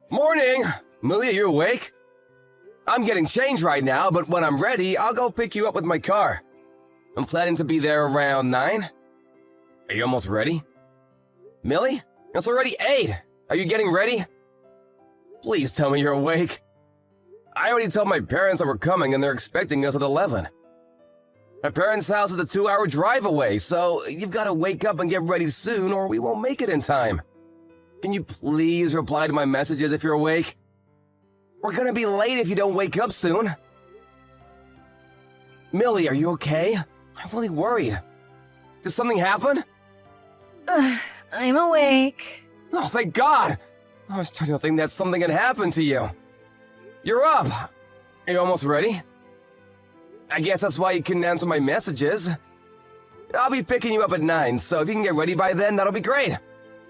Morning! Millie, are you awake? I'm getting changed right now, but when I'm ready, I'll go pick you up with my car. I'm planning to be there around 9. Are you almost ready? Millie? It's already 8. Are you getting ready? Please tell me you're awake. I already told my parents that we're coming and they're expecting us at 11. My parents' house is a 2-hour drive away, so you've got to wake up and get ready soon or we won't make it in time. Can you please reply to my messages if you're awake? We're gonna be late if you don't wake up soon. Millie, are you okay? I'm really worried. Did something happen? I'm awake. Oh, thank God! I was starting to think that something had happened to you. You're up! Are you almost ready? I guess that's why you couldn't answer my messages. I'll be picking you up at 9, so if you can get ready by then, that'll be great.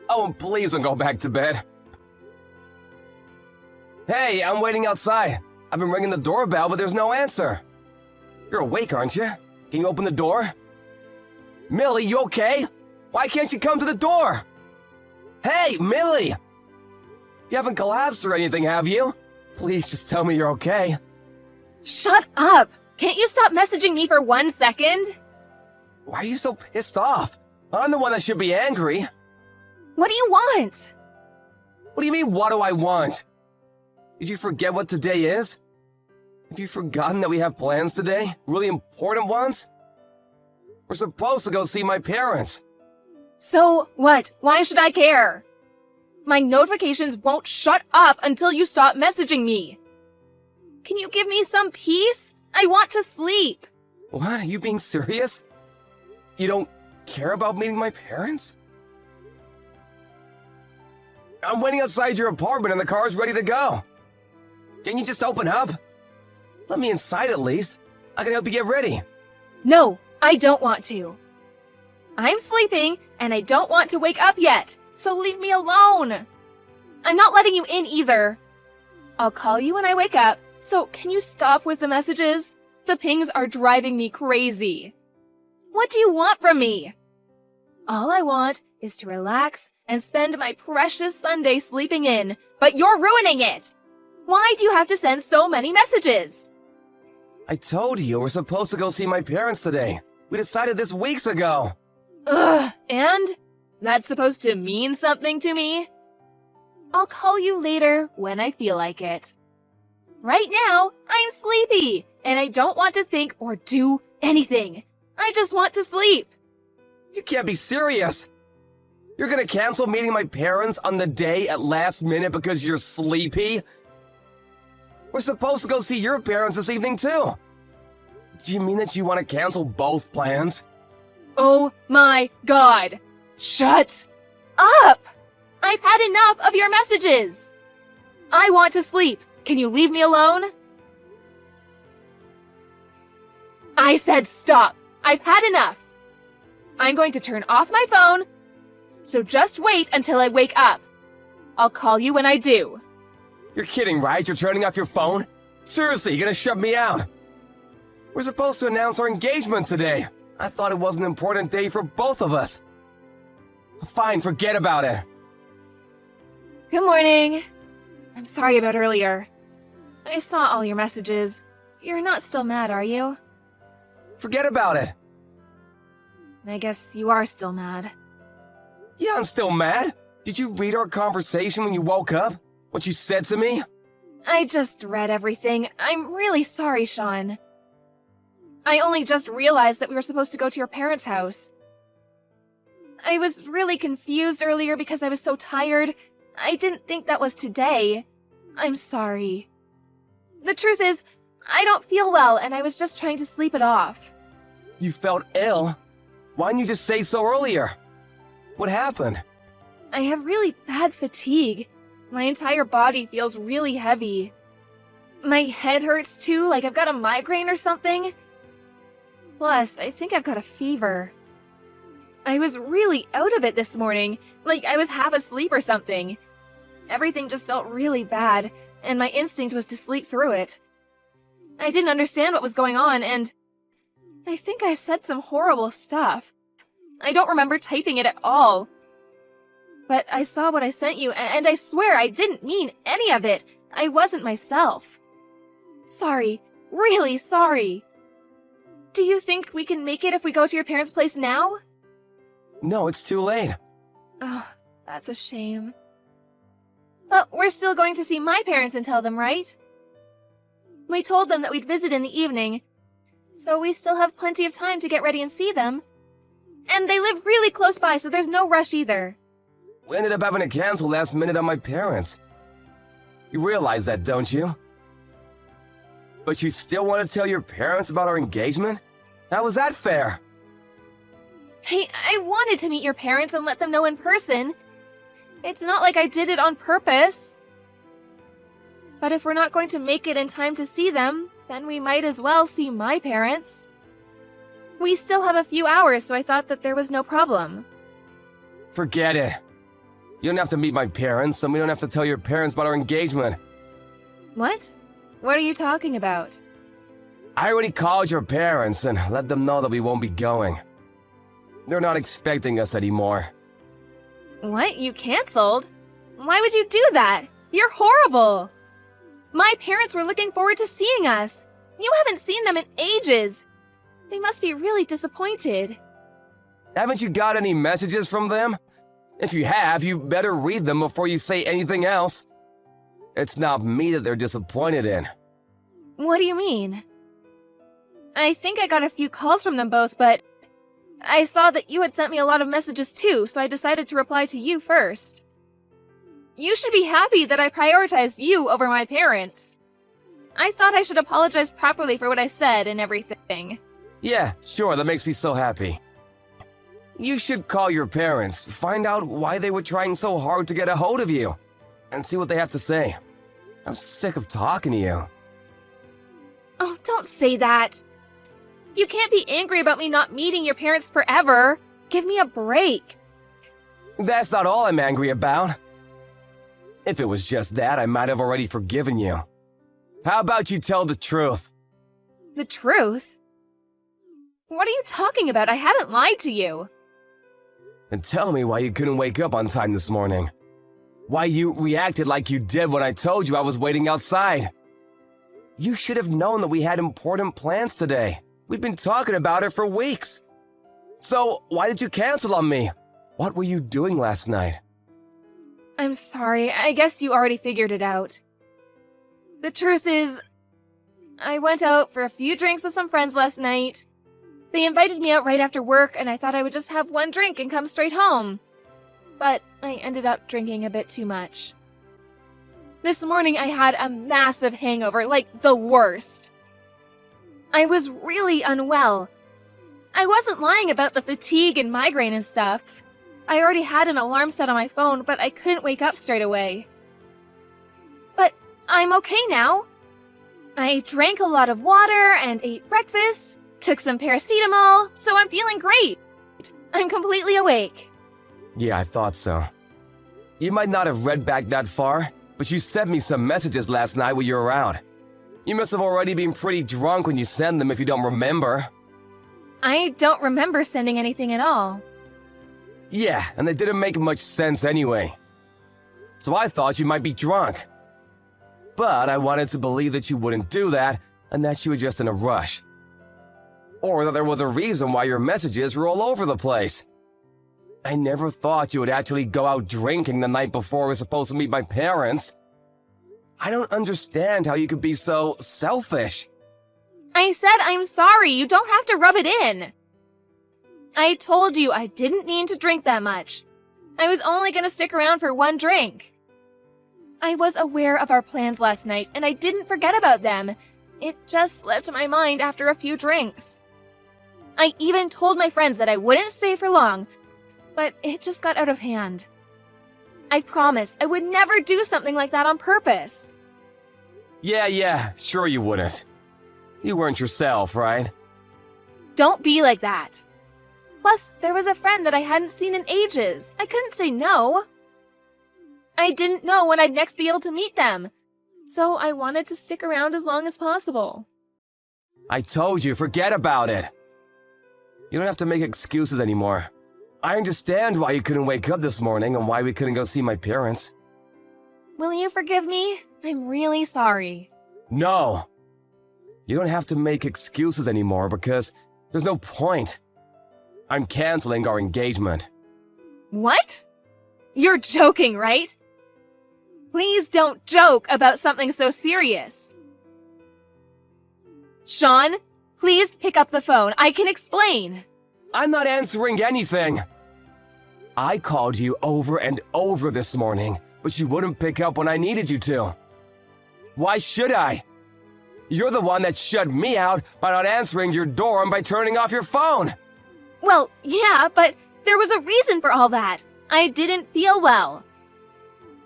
Oh, and please don't go back to bed. Hey, I'm waiting outside. I've been ringing the doorbell, but there's no answer. You're awake, aren't you? Can you open the door? Millie, you okay? Why can't you come to the door? Hey, Millie! You haven't collapsed or anything, have you? Please just tell me you're okay. Shut up! Can't you stop messaging me for 1 second? Why are you so pissed off? I'm the one that should be angry. What do you want? What do you mean, what do I want? Did you forget what today is? Have you forgotten that we have plans today? Really important ones? We're supposed to go see my parents. So what? Why should I care? My notifications won't shut up until you stop messaging me. Can you give me some peace? I want to sleep. What? Are you being serious? You don't care about meeting my parents? I'm waiting outside your apartment and the car's ready to go. Can you just open up? Let me inside at least. I can help you get ready. No, I don't want to. I'm sleeping and I don't want to wake up yet, so leave me alone. I'm not letting you in either. I'll call you when I wake up, so can you stop with the messages? The pings are driving me crazy. What do you want from me? All I want is to relax and spend my precious Sunday sleeping in, but you're ruining it! Why do you have to send so many messages? I told you we're supposed to go see my parents today. We decided this weeks ago. Ugh, and? That's supposed to mean something to me? I'll call you later when I feel like it. Right now, I'm sleepy, and I don't want to think or do anything. I just want to sleep. You can't be serious. You're gonna cancel meeting my parents on the day at last minute because you're sleepy? We're supposed to go see your parents this evening too. Do you mean that you want to cancel both plans? Oh my God! Shut up! I've had enough of your messages! I want to sleep. Can you leave me alone? I said stop. I've had enough. I'm going to turn off my phone, so just wait until I wake up. I'll call you when I do. You're kidding, right? You're turning off your phone? Seriously, you're gonna shut me out? We're supposed to announce our engagement today. I thought it was an important day for both of us. Fine, forget about it. Good morning. I'm sorry about earlier. I saw all your messages. You're not still mad, are you? Forget about it. I guess you are still mad. Yeah, I'm still mad. Did you read our conversation when you woke up? What you said to me? I just read everything. I'm really sorry, Sean. I only just realized that we were supposed to go to your parents' house. I was really confused earlier because I was so tired. I didn't think that was today. I'm sorry. The truth is, I don't feel well and I was just trying to sleep it off. You felt ill? Why didn't you just say so earlier? What happened? I have really bad fatigue. My entire body feels really heavy. My head hurts too, like I've got a migraine or something. Plus, I think I've got a fever. I was really out of it this morning, like I was half asleep or something. Everything just felt really bad, and my instinct was to sleep through it. I didn't understand what was going on, and I think I said some horrible stuff. I don't remember typing it at all. But I saw what I sent you, and I swear I didn't mean any of it. I wasn't myself. Sorry. Really sorry. Do you think we can make it if we go to your parents' place now? No, it's too late. Oh, that's a shame. But we're still going to see my parents and tell them, right? We told them that we'd visit in the evening, so we still have plenty of time to get ready and see them. And they live really close by, so there's no rush either. We ended up having to cancel last minute on my parents. You realize that, don't you? But you still want to tell your parents about our engagement? How was that fair? Hey, I wanted to meet your parents and let them know in person. It's not like I did it on purpose. But if we're not going to make it in time to see them, then we might as well see my parents. We still have a few hours, so I thought that there was no problem. Forget it. You don't have to meet my parents, and we don't have to tell your parents about our engagement. What? What are you talking about? I already called your parents and let them know that we won't be going. They're not expecting us anymore. What? You canceled? Why would you do that? You're horrible! My parents were looking forward to seeing us. You haven't seen them in ages. They must be really disappointed. Haven't you got any messages from them? If you have, you better read them before you say anything else. It's not me that they're disappointed in. What do you mean? I think I got a few calls from them both, but I saw that you had sent me a lot of messages too, so I decided to reply to you first. You should be happy that I prioritized you over my parents. I thought I should apologize properly for what I said and everything. Yeah, sure, that makes me so happy. You should call your parents, find out why they were trying so hard to get a hold of you, and see what they have to say. I'm sick of talking to you. Oh, don't say that. You can't be angry about me not meeting your parents forever. Give me a break. That's not all I'm angry about. If it was just that, I might have already forgiven you. How about you tell the truth? The truth? What are you talking about? I haven't lied to you. And tell me why you couldn't wake up on time this morning. Why you reacted like you did when I told you I was waiting outside. You should have known that we had important plans today. We've been talking about it for weeks. So, why did you cancel on me? What were you doing last night? I'm sorry. I guess you already figured it out. The truth is, I went out for a few drinks with some friends last night. They invited me out right after work, and I thought I would just have one drink and come straight home. But I ended up drinking a bit too much. This morning I had a massive hangover, like the worst. I was really unwell. I wasn't lying about the fatigue and migraine and stuff. I already had an alarm set on my phone, but I couldn't wake up straight away. But I'm okay now. I drank a lot of water and ate breakfast, took some paracetamol, so I'm feeling great. I'm completely awake. Yeah, I thought so. You might not have read back that far, but you sent me some messages last night when you were out. You must have already been pretty drunk when you sent them if you don't remember. I don't remember sending anything at all. Yeah, and they didn't make much sense anyway. So I thought you might be drunk. But I wanted to believe that you wouldn't do that, and that you were just in a rush. Or that there was a reason why your messages were all over the place. I never thought you would actually go out drinking the night before we were supposed to meet my parents. I don't understand how you could be so selfish. I said I'm sorry. You don't have to rub it in. I told you I didn't mean to drink that much. I was only going to stick around for one drink. I was aware of our plans last night, and I didn't forget about them. It just slipped my mind after a few drinks. I even told my friends that I wouldn't stay for long, but it just got out of hand. I promised I would never do something like that on purpose. Yeah, sure you wouldn't. You weren't yourself, right? Don't be like that. Plus, there was a friend that I hadn't seen in ages. I couldn't say no. I didn't know when I'd next be able to meet them, so I wanted to stick around as long as possible. I told you, forget about it. You don't have to make excuses anymore. I understand why you couldn't wake up this morning and why we couldn't go see my parents. Will you forgive me? I'm really sorry. No! You don't have to make excuses anymore because there's no point. I'm canceling our engagement. What? You're joking, right? Please don't joke about something so serious. Sean, please pick up the phone. I can explain. I'm not answering anything. I called you over and over this morning, but you wouldn't pick up when I needed you to. Why should I? You're the one that shut me out by not answering your door and by turning off your phone. Well, yeah, but there was a reason for all that. I didn't feel well.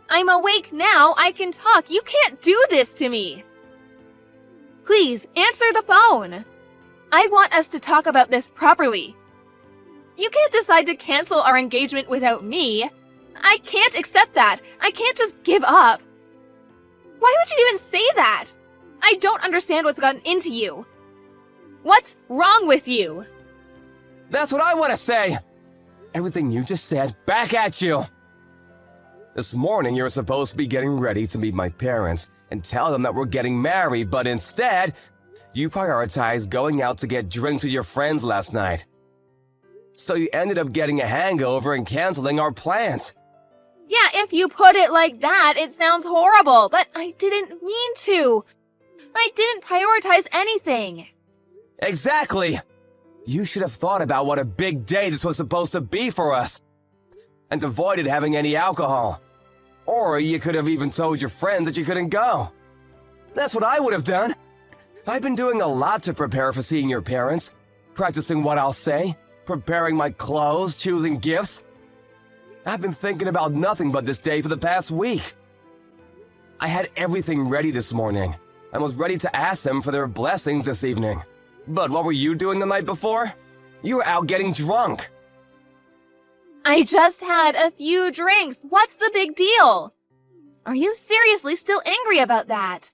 I'm awake now. I can talk. You can't do this to me. Please, answer the phone. I want us to talk about this properly. You can't decide to cancel our engagement without me. I can't accept that. I can't just give up. Why would you even say that? I don't understand what's gotten into you. What's wrong with you? That's what I want to say. Everything you just said, back at you. This morning, you were supposed to be getting ready to meet my parents and tell them that we're getting married, but instead, you prioritized going out to get drinks with your friends last night. So you ended up getting a hangover and canceling our plans. Yeah, if you put it like that, it sounds horrible, but I didn't mean to. I didn't prioritize anything. Exactly. You should have thought about what a big day this was supposed to be for us and avoided having any alcohol. Or you could have even told your friends that you couldn't go. That's what I would have done. I've been doing a lot to prepare for seeing your parents, practicing what I'll say, preparing my clothes, choosing gifts. I've been thinking about nothing but this day for the past week. I had everything ready this morning and was ready to ask them for their blessings this evening. But what were you doing the night before? You were out getting drunk. I just had a few drinks. What's the big deal? Are you seriously still angry about that?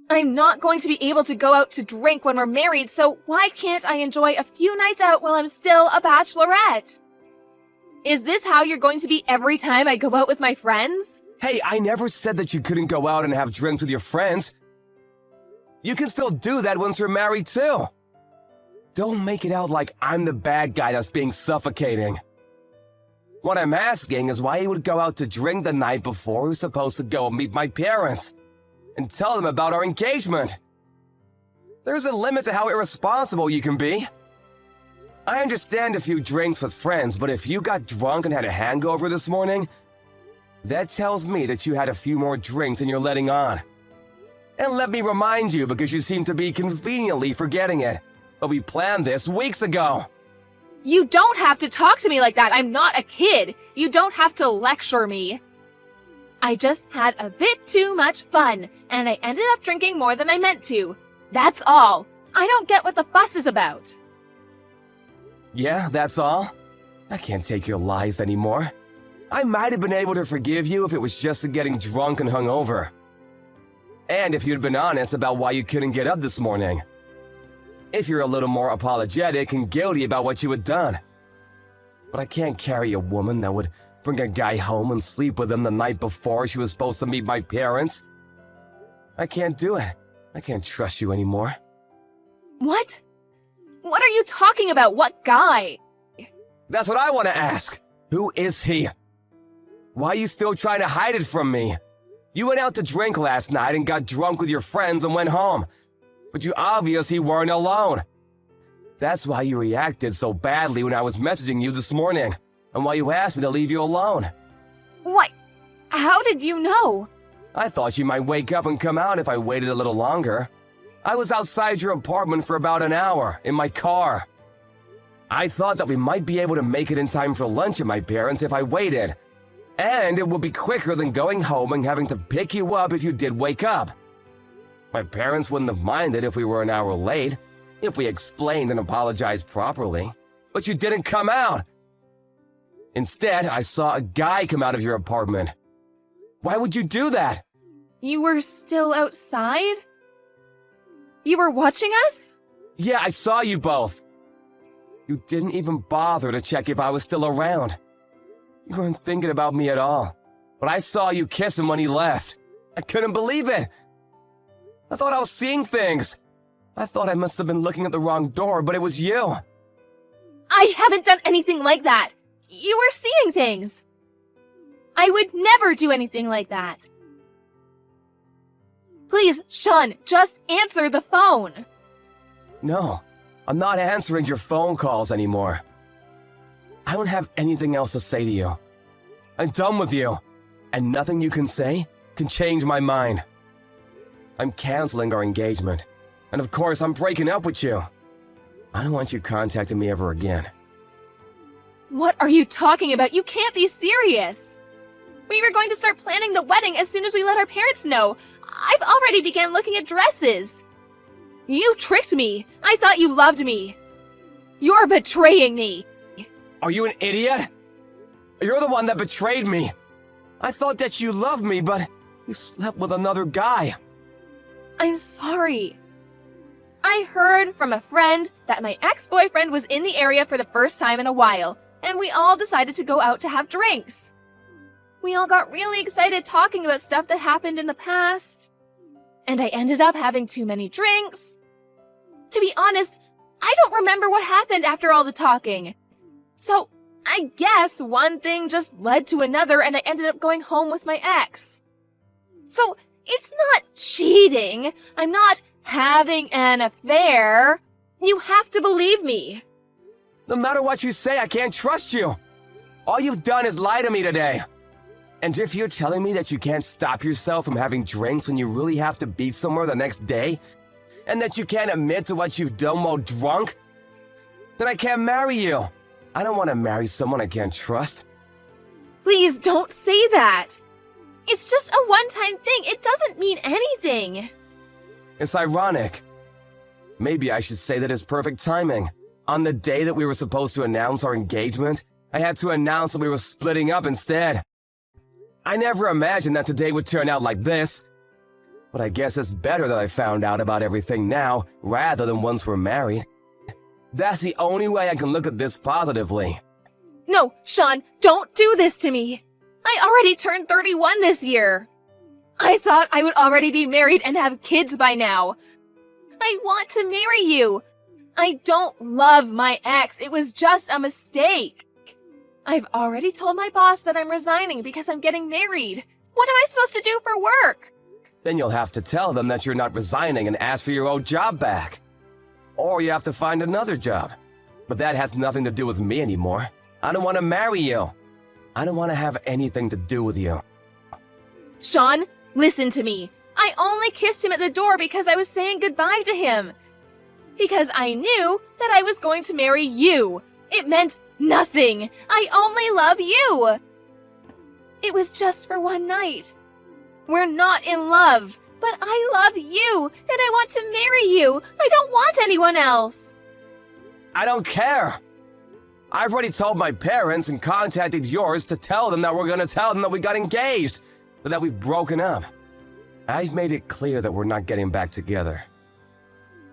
I'm not going to be able to go out to drink when we're married, so why can't I enjoy a few nights out while I'm still a bachelorette? Is this how you're going to be every time I go out with my friends? Hey, I never said that you couldn't go out and have drinks with your friends. You can still do that once you're married too. Don't make it out like I'm the bad guy that's being suffocating. What I'm asking is why you would go out to drink the night before we were supposed to go meet my parents and tell them about our engagement. There's a limit to how irresponsible you can be. I understand a few drinks with friends, but if you got drunk and had a hangover this morning, that tells me that you had a few more drinks than you're letting on. And let me remind you, because you seem to be conveniently forgetting it, but we planned this weeks ago. You don't have to talk to me like that. I'm not a kid. You don't have to lecture me. I just had a bit too much fun, and I ended up drinking more than I meant to. That's all. I don't get what the fuss is about. Yeah, that's all? I can't take your lies anymore. I might have been able to forgive you if it was just getting drunk and hungover. And if you'd been honest about why you couldn't get up this morning. If you're a little more apologetic and guilty about what you had done. But I can't carry a woman that would bring a guy home and sleep with him the night before she was supposed to meet my parents. I can't do it. I can't trust you anymore. What? What are you talking about? What guy? That's what I want to ask. Who is he? Why are you still trying to hide it from me? You went out to drink last night and got drunk with your friends and went home. But you obviously weren't alone. That's why you reacted so badly when I was messaging you this morning, and why you asked me to leave you alone. What? How did you know? I thought you might wake up and come out if I waited a little longer. I was outside your apartment for about an hour, in my car. I thought that we might be able to make it in time for lunch at my parents' if I waited. And it would be quicker than going home and having to pick you up if you did wake up. My parents wouldn't have minded if we were an hour late, if we explained and apologized properly. But you didn't come out. Instead, I saw a guy come out of your apartment. Why would you do that? You were still outside? You were watching us? Yeah, I saw you both. You didn't even bother to check if I was still around. You weren't thinking about me at all. But I saw you kiss him when he left. I couldn't believe it. I thought I was seeing things. I thought I must have been looking at the wrong door, but it was you. I haven't done anything like that. You were seeing things. I would never do anything like that. Please, Sean, just answer the phone. No, I'm not answering your phone calls anymore. I don't have anything else to say to you. I'm done with you, and nothing you can say can change my mind. I'm canceling our engagement, and of course I'm breaking up with you. I don't want you contacting me ever again. What are you talking about? You can't be serious. We were going to start planning the wedding as soon as we let our parents know. I've already began looking at dresses. You tricked me. I thought you loved me. You're betraying me. Are you an idiot? You're the one that betrayed me. I thought that you loved me, but you slept with another guy. I'm sorry. I heard from a friend that my ex-boyfriend was in the area for the first time in a while, and we all decided to go out to have drinks. We all got really excited talking about stuff that happened in the past, and I ended up having too many drinks. To be honest, I don't remember what happened after all the talking. So, I guess one thing just led to another and I ended up going home with my ex. So, it's not cheating. I'm not having an affair. You have to believe me. No matter what you say, I can't trust you. All you've done is lie to me today. And if you're telling me that you can't stop yourself from having drinks when you really have to be somewhere the next day, and that you can't admit to what you've done while drunk, then I can't marry you. I don't want to marry someone I can't trust. Please don't say that. It's just a one-time thing. It doesn't mean anything. It's ironic. Maybe I should say that it's perfect timing. On the day that we were supposed to announce our engagement, I had to announce that we were splitting up instead. I never imagined that today would turn out like this. But I guess it's better that I found out about everything now, rather than once we're married. That's the only way I can look at this positively. No, Sean, don't do this to me. I already turned 31 this year. I thought I would already be married and have kids by now. I want to marry you. I don't love my ex. It was just a mistake. I've already told my boss that I'm resigning because I'm getting married. What am I supposed to do for work? Then you'll have to tell them that you're not resigning and ask for your old job back. Or you have to find another job. But that has nothing to do with me anymore. I don't want to marry you. I don't want to have anything to do with you. Sean, listen to me. I only kissed him at the door because I was saying goodbye to him. Because I knew that I was going to marry you. It meant nothing. I only love you. It was just for one night. We're not in love, but I love you, and I want to marry you. I don't want anyone else. I don't care. I've already told my parents and contacted yours to tell them that we're going to tell them that we got engaged, but that we've broken up. I've made it clear that we're not getting back together.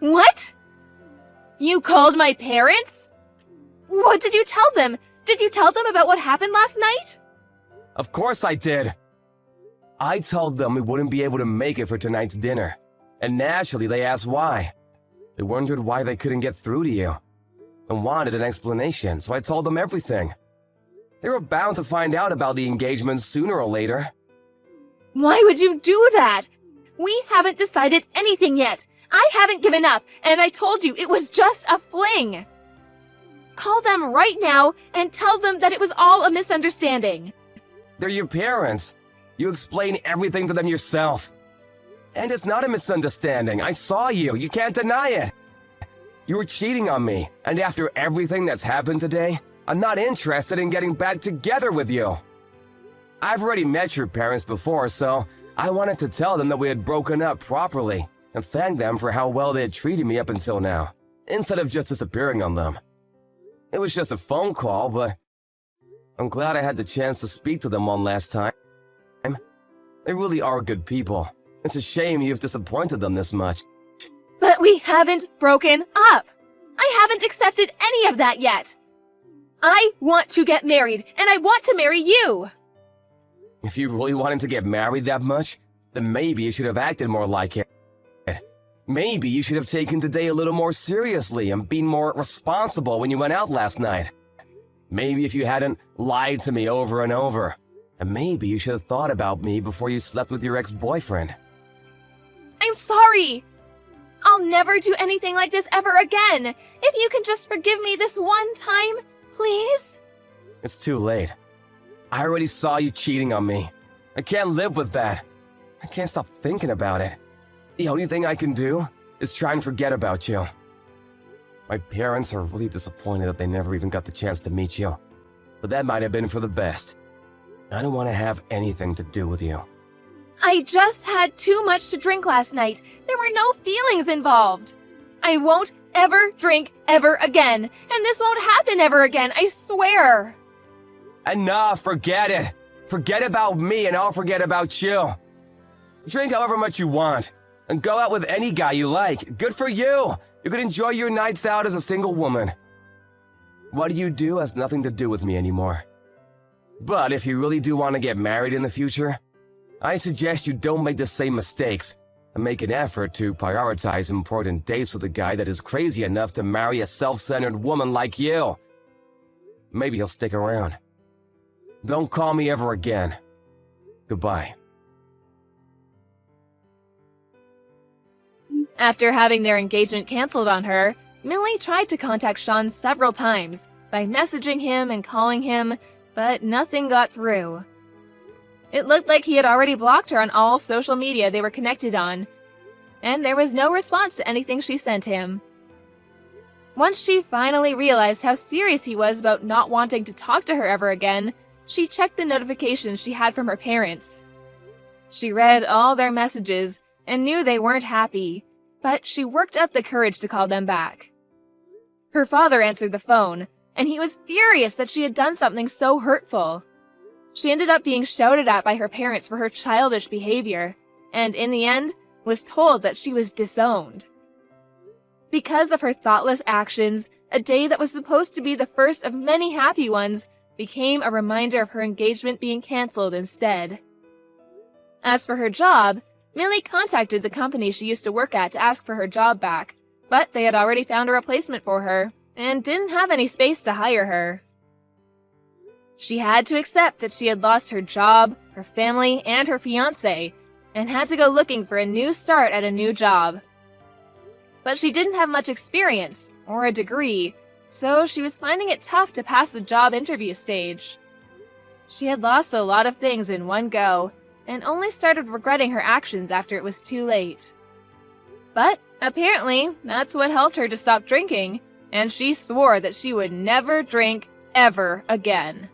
What? You called my parents? What did you tell them? Did you tell them about what happened last night? Of course I did. I told them we wouldn't be able to make it for tonight's dinner, and naturally they asked why. They wondered why they couldn't get through to you, and wanted an explanation, so I told them everything. They were bound to find out about the engagement sooner or later. Why would you do that? We haven't decided anything yet. I haven't given up, and I told you it was just a fling. Call them right now and tell them that it was all a misunderstanding. They're your parents. You explain everything to them yourself. And it's not a misunderstanding. I saw you. You can't deny it. You were cheating on me, and after everything that's happened today, I'm not interested in getting back together with you. I've already met your parents before, so I wanted to tell them that we had broken up properly and thank them for how well they had treated me up until now, instead of just disappearing on them. It was just a phone call, but I'm glad I had the chance to speak to them one last time. They really are good people. It's a shame you've disappointed them this much. But we haven't broken up. I I haven't accepted any of that yet. I want to get married, and I want to marry you. If you really wanted to get married that much, then maybe you should have acted more like it. Maybe you should have taken today a little more seriously and been more responsible when you went out last night. Maybe if you hadn't lied to me over and over. And maybe you should have thought about me before you slept with your ex-boyfriend. I'm sorry. I'll never do anything like this ever again. If you can just forgive me this one time, please? It's too late. I already saw you cheating on me. I can't live with that. I can't stop thinking about it. The only thing I can do is try and forget about you. My parents are really disappointed that they never even got the chance to meet you. But that might have been for the best. I don't want to have anything to do with you. I just had too much to drink last night. There were no feelings involved. I won't ever drink ever again, and this won't happen ever again, I swear. Enough, forget it. Forget about me and I'll forget about you. Drink however much you want, and go out with any guy you like. Good for you. You can enjoy your nights out as a single woman. What you do has nothing to do with me anymore. But if you really do want to get married in the future, I suggest you don't make the same mistakes and make an effort to prioritize important dates with a guy that is crazy enough to marry a self-centered woman like you. Maybe he'll stick around. Don't call me ever again. Goodbye. After having their engagement canceled on her, Millie tried to contact Sean several times by messaging him and calling him, but nothing got through. It looked like he had already blocked her on all social media they were connected on, and there was no response to anything she sent him. Once she finally realized how serious he was about not wanting to talk to her ever again, she checked the notifications she had from her parents. She read all their messages and knew they weren't happy, but she worked up the courage to call them back. Her father answered the phone, and he was furious that she had done something so hurtful. She ended up being shouted at by her parents for her childish behavior, and in the end, was told that she was disowned. Because of her thoughtless actions, a day that was supposed to be the first of many happy ones became a reminder of her engagement being canceled instead. As for her job, Millie contacted the company she used to work at to ask for her job back, but they had already found a replacement for her and didn't have any space to hire her. She had to accept that she had lost her job, her family, and her fiancé, and had to go looking for a new start at a new job. But she didn't have much experience, or a degree, so she was finding it tough to pass the job interview stage. She had lost a lot of things in one go, and only started regretting her actions after it was too late. But apparently, that's what helped her to stop drinking, and she swore that she would never drink ever again.